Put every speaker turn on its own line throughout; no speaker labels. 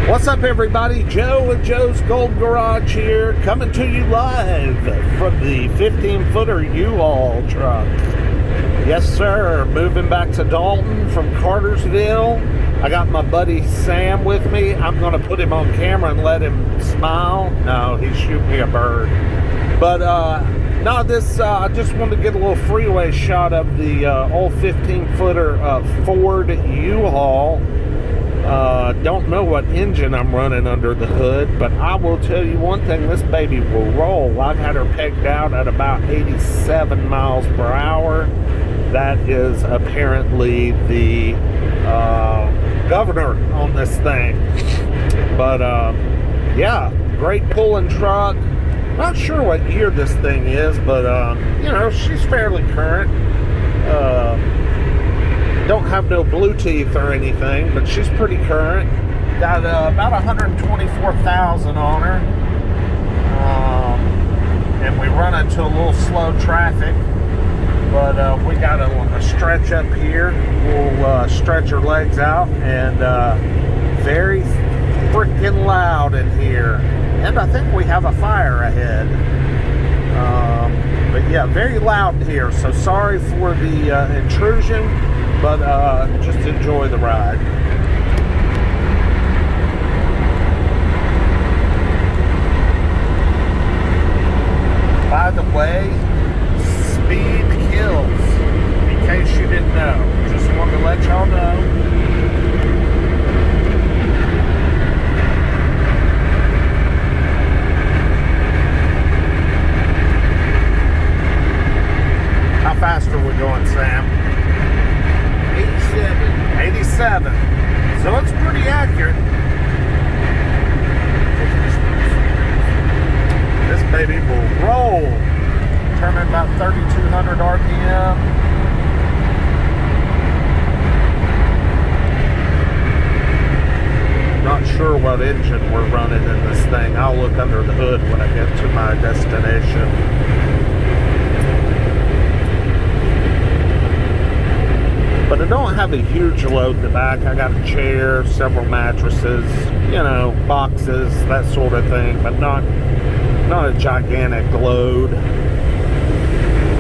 What's up, everybody? Joe with Joe's Gold Garage here, coming to you live from the 15-footer U-Haul truck. Yes, sir. Moving back to Dalton from Cartersville. I got my buddy Sam with me. I'm going to put him on camera and let him smile. No, he's shooting me a bird. But, no, this, I just wanted to get a little freeway shot of the old 15-footer Ford U-Haul. Don't know what engine I'm running under the hood, but I will tell you one thing, this baby will roll. I've had her pegged out at about 87 miles per hour. That is apparently the governor on this thing. But yeah, great pulling truck. Not sure what year this thing is, but you know, she's fairly current. Don't have no blue teeth or anything, but she's pretty current. Got about 124,000 on her, and we run into a little slow traffic. But we got a stretch up here. We'll stretch her legs out, and very freaking loud in here. And I think we have a fire ahead. But yeah, very loud in here. So sorry for the intrusion, but just enjoy the ride. By the way, speed kills, in case you didn't know. Just wanted to let y'all know. How fast are we going, Sam? 87. So it's pretty accurate. This baby will roll. Turning about 3,200 RPM. Not sure what engine we're running in this thing. I'll look under the hood when I get to my destination. But I don't have a huge load in the back. I got a chair, several mattresses, you know, boxes, that sort of thing, but not a gigantic load.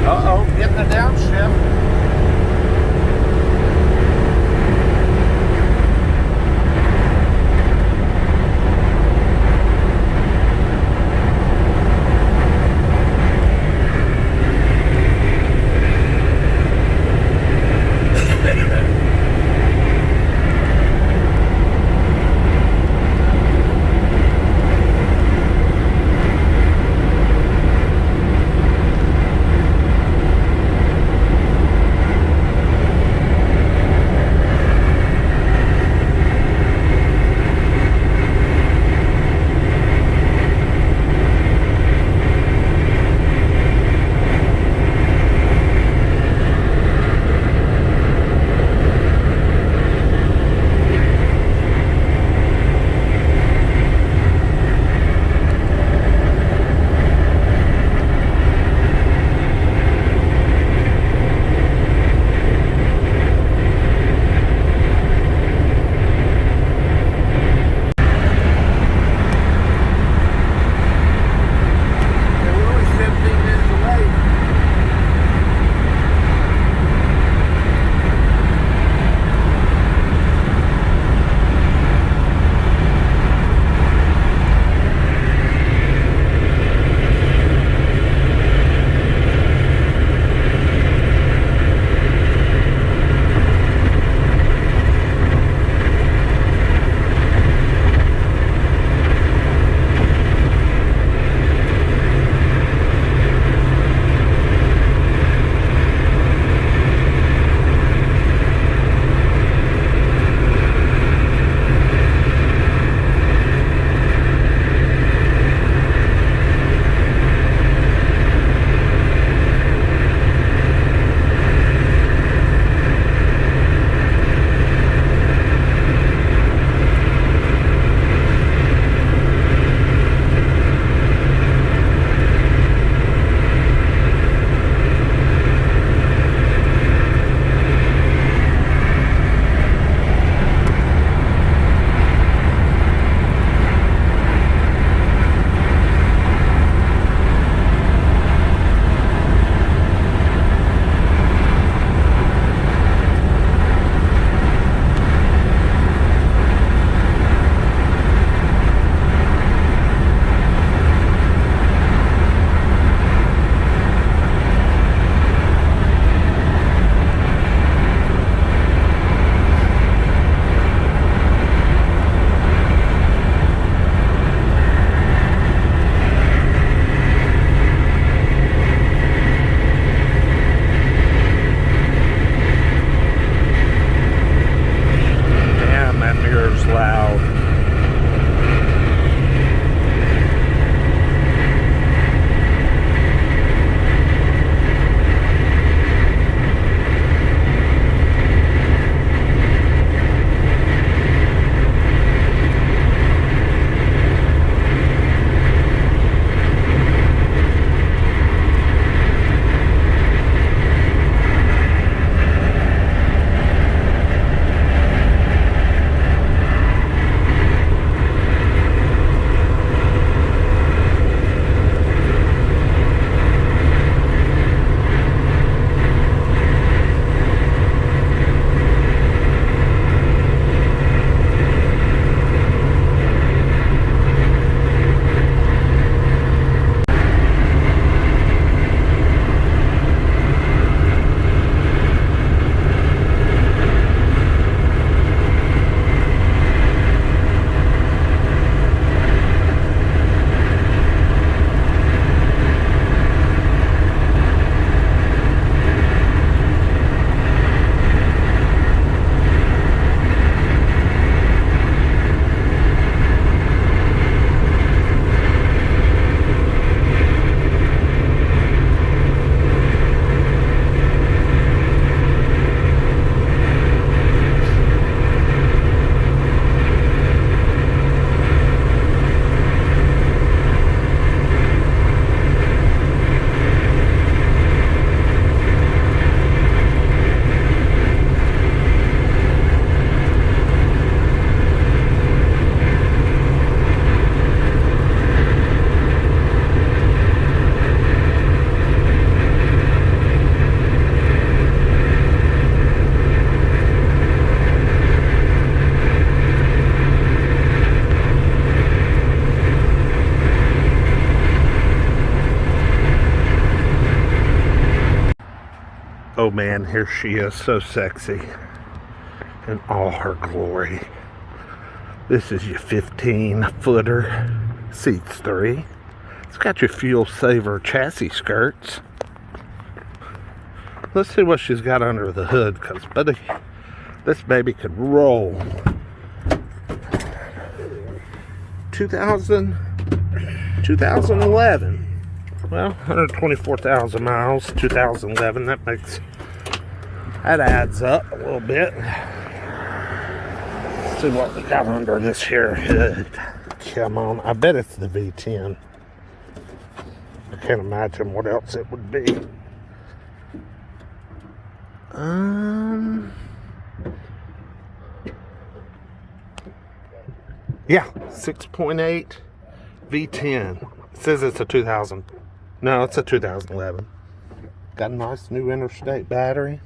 Uh-oh, getting the downshift. Oh man, here she is, so sexy in all her glory. This is your 15-footer, seats 3. It's got your fuel saver chassis skirts. Let's see what she's got under the hood, because buddy, this baby could roll. 2011. Well, 124,000 miles, 2011. That adds up a little bit. Let's see what we got under this here hood. Come on, I bet it's the V10. I can't imagine what else it would be. Yeah, 6.8 V10. It says it's a 2000. No, it's a 2011. Got a nice new interstate battery.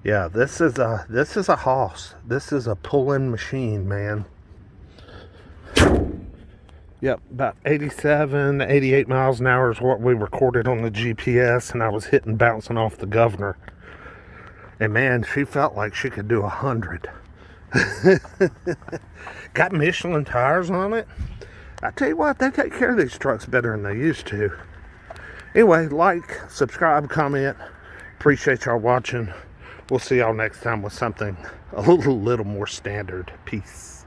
Yeah, this is a hoss. This is a pull-in machine, man. Yep, about 87, 88 miles an hour is what we recorded on the GPS, and I was hitting, bouncing off the governor. And man, she felt like she could do 100. Got Michelin tires on it. I tell you what, they take care of these trucks better than they used to. Anyway, like, subscribe, comment. Appreciate y'all watching. We'll see y'all next time with something a little more standard. Peace.